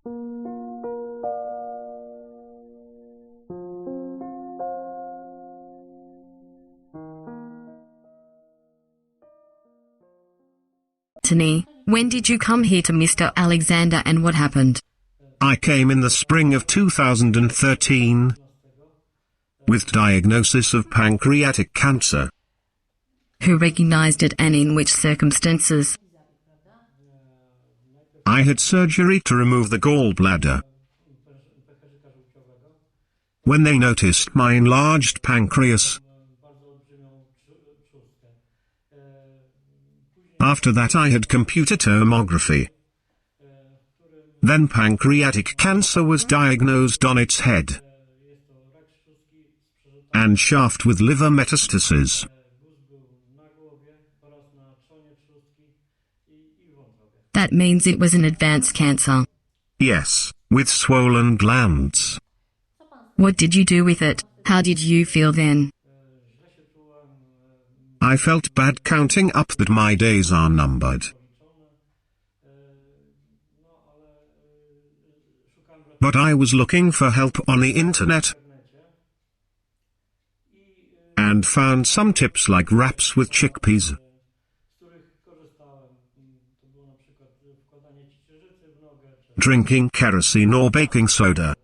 Anthony, when did you come here to Mr. Alexander and what happened? I came in the spring of 2013 with diagnosis of pancreatic cancer. Who recognized it and in which circumstances? I had surgery to remove the gallbladder. When they noticed my enlarged pancreas, after that I had computer tomography. Then pancreatic cancer was diagnosed on its head and shaft with liver metastases. That means it was an advanced cancer. Yes, with swollen glands. What did you do with it? How did you feel then? I felt bad counting up that my days are numbered. But I was looking for help on the internet and found some tips like wraps with chickpeas, drinking kerosene or baking soda.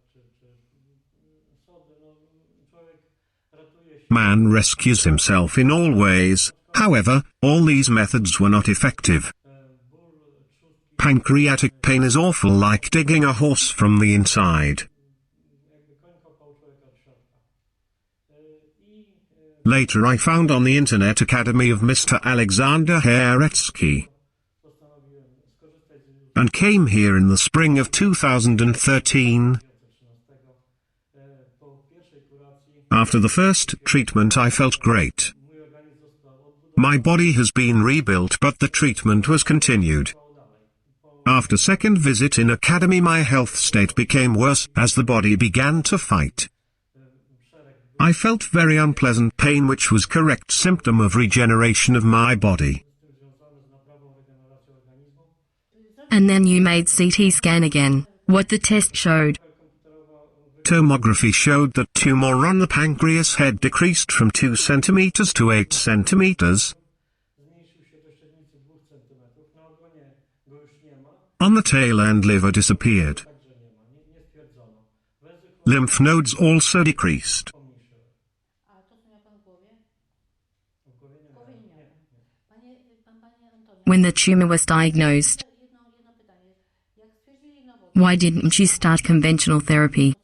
Man rescues himself in all ways, however, all these methods were not effective. Pancreatic pain is awful, like digging a horse from the inside. Later I found on the internet Academy of Mr. Aliaksandr Haretski and came here in the spring of 2013. After the first treatment I felt great. My body has been rebuilt, but the treatment was continued. After second visit in Academy my health state became worse as the body began to fight. I felt very unpleasant pain, which was correct symptom of regeneration of my body. And then you made CT scan again. What the test showed? Tomography showed that tumor on the pancreas head decreased from 2 centimeters to 8 centimeters. On the tail and liver disappeared. Lymph nodes also decreased. When the tumor was diagnosed, why didn't you start conventional therapy?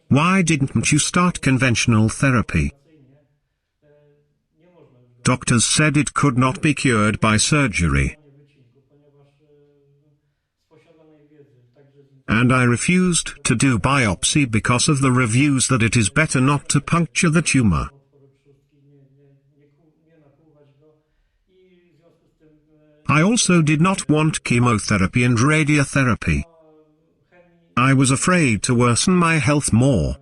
Why didn't you start conventional therapy? Doctors said it could not be cured by surgery. And I refused to do biopsy because of the reviews that it is better not to puncture the tumor. I also did not want chemotherapy and radiotherapy. I was afraid to worsen my health more.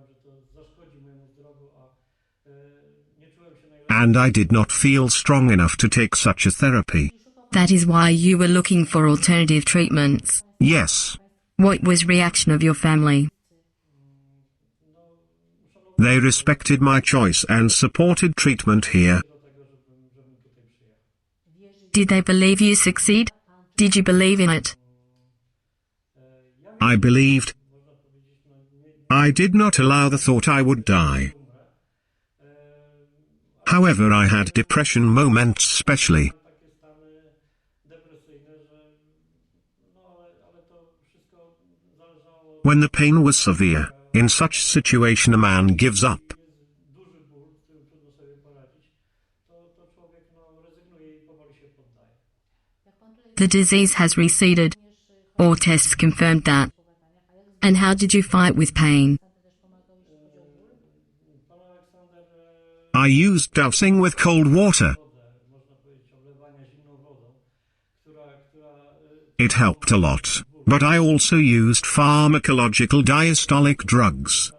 And I did not feel strong enough to take such a therapy. That is why you were looking for alternative treatments. Yes. What was reaction of your family? They respected my choice and supported treatment here. Did they believe you succeed? Did you believe in it? I believed. I did not allow the thought I would die. However, I had depression moments, especially. When the pain was severe, in such situation a man gives up. The disease has receded. All tests confirmed that. And how did you fight with pain? I used dousing with cold water. It helped a lot, but I also used pharmacological diastolic drugs.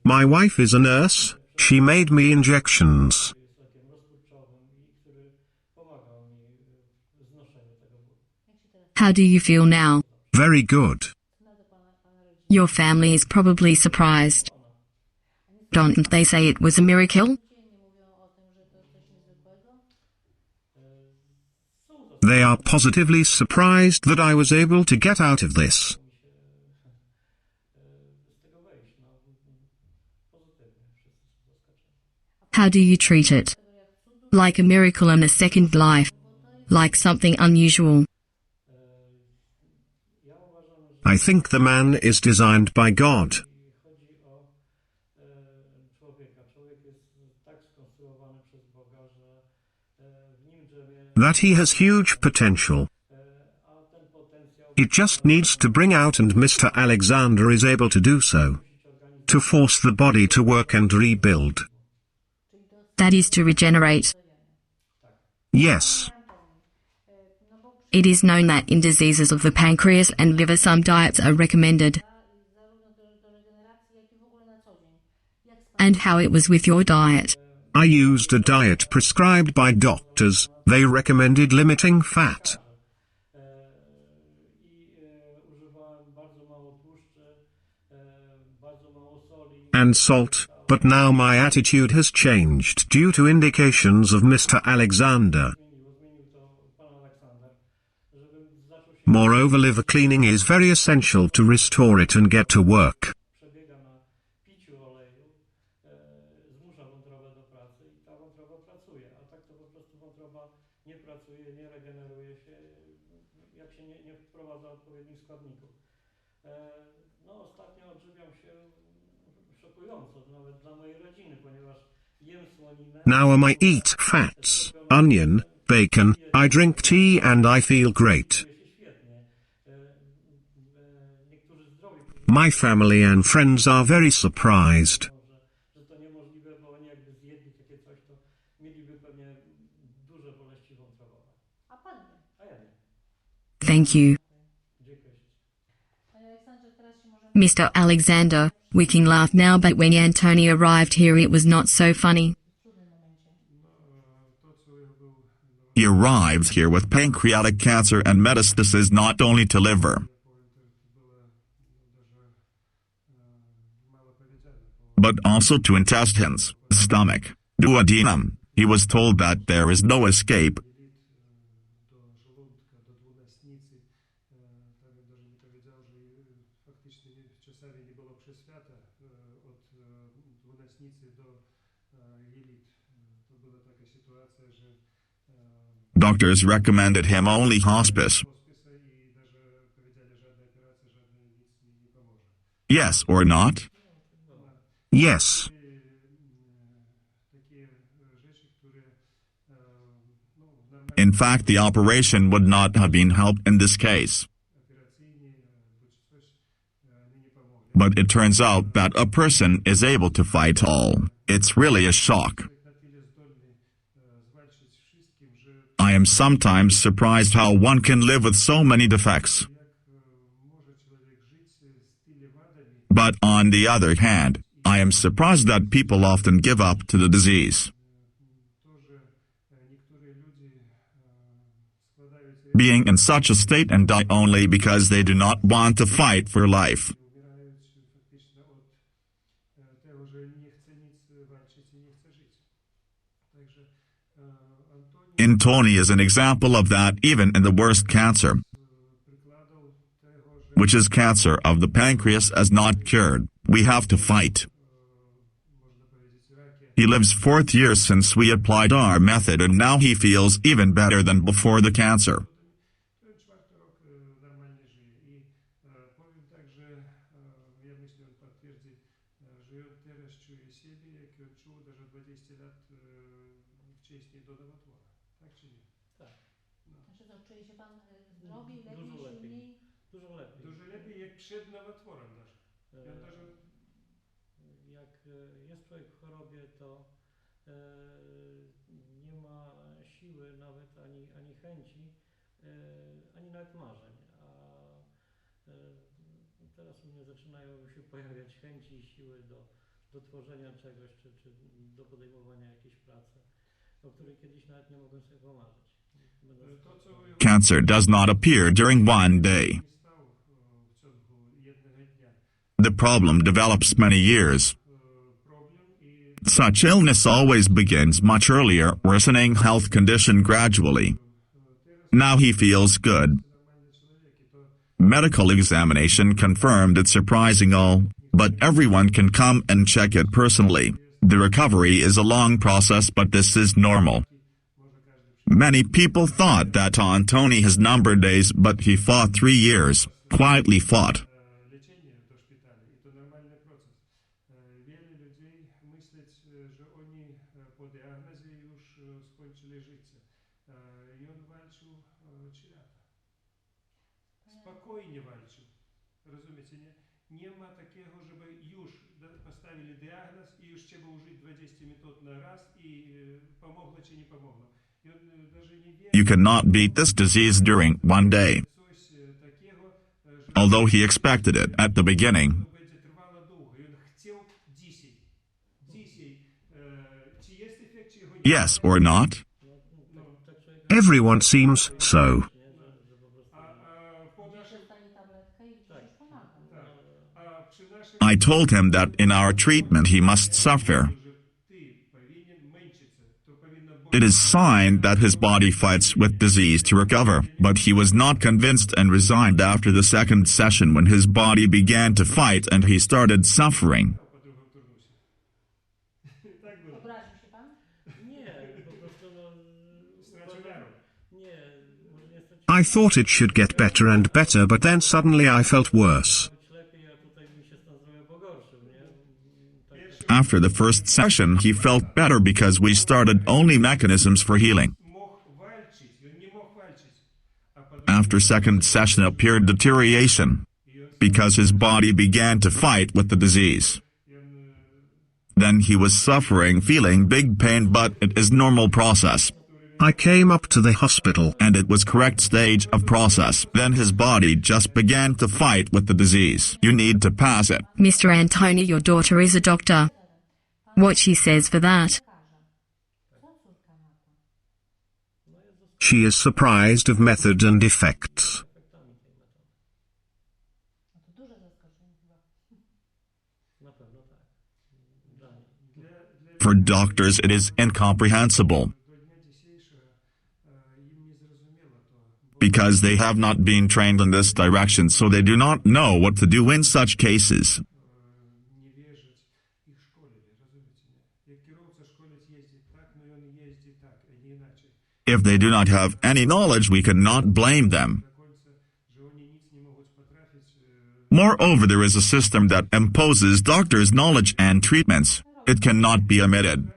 My wife is a nurse. She made me injections. How do you feel now? Very good. Your family is probably surprised. Don't they say it was a miracle? They are positively surprised that I was able to get out of this. How do you treat it? Like a miracle and a second life? Like something unusual? I think the man is designed by God. That he has huge potential. It just needs to bring out, and Mr. Alexander is able to do so. To force the body to work and rebuild. That is to regenerate. Yes. It is known that in diseases of the pancreas and liver some diets are recommended. And how it was with your diet? I used a diet prescribed by doctors. They recommended limiting fat and salt, but now my attitude has changed due to indications of Mr. Alexander. Moreover, liver cleaning is very essential to restore it and get to work. Now I eat fats, onion, bacon, I drink tea and I feel great. My family and friends are very surprised. Thank you. Mr. Alexander, we can laugh now, but when Antony arrived here it was not so funny. He arrived here with pancreatic cancer and metastasis not only to liver, but also to intestines, stomach, duodenum. He was told that there is no escape. Doctors recommended him only hospice. Yes or not? Yes. In fact, the operation would not have been helped in this case. But it turns out that a person is able to fight all. It's really a shock. I am sometimes surprised how one can live with so many defects. But on the other hand, I am surprised that people often give up to the disease. Being in such a state and die only because they do not want to fight for life. Antony is an example of that even in the worst cancer, which is cancer of the pancreas, as not cured. We have to fight. He lives 4th year since we applied our method and now he feels even better than before the cancer. Jak jest człowiek w chorobie, to nie ma siły nawet ani chęci, ani nawet marzeń. A teraz u mnie zaczynają się pojawiać chęci i siły do tworzenia czegoś, czy do podejmowania jakiejś pracy. o której kiedyś nawet nie mogłem sobie pomarzyć. Cancer does not appear during one day. The problem develops many years. Such illness always begins much earlier, worsening health condition gradually. Now he feels good. Medical examination confirmed it's surprising all, but everyone can come and check it personally. The recovery is a long process, but this is normal. Many people thought that Antony has numbered days, but he fought 3 years, quietly fought. Spokojnie walczył. Rozumiecie, nie? Nie ma takiego, żeby już postawili diagnoz i już trzeba użyć 20 metod na raz i pomogło czy nie pomogło. You cannot beat this disease during one day. Although he expected it at the beginning. Yes or not? Everyone seems so. I told him that in our treatment he must suffer. It is sign that his body fights with disease to recover, but he was not convinced and resigned after the second session when his body began to fight and he started suffering. I thought it should get better and better, but then suddenly I felt worse. After the first session he felt better because we started only mechanisms for healing. After second session appeared deterioration, because his body began to fight with the disease. Then he was suffering, feeling big pain, but it is normal process. I came up to the hospital, And it was correct stage of process. Then his body just began to fight with the disease. You need to pass it. Mr. Antony, your daughter is a doctor. What she says for that? she is surprised of method and effects. For doctors it is incomprehensible, because they have not been trained in this direction, so they do not know what to do in such cases. If they do not have any knowledge, we cannot blame them. Moreover, there is a system that imposes doctors' knowledge and treatments. It cannot be omitted.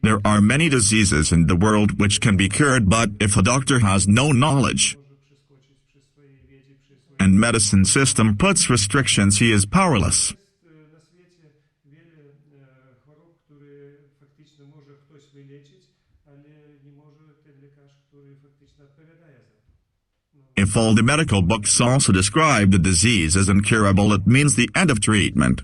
There are many diseases in the world which can be cured, but if a doctor has no knowledge and medicine system puts restrictions, he is powerless. If all the medical books also describe the disease as incurable, it means the end of treatment.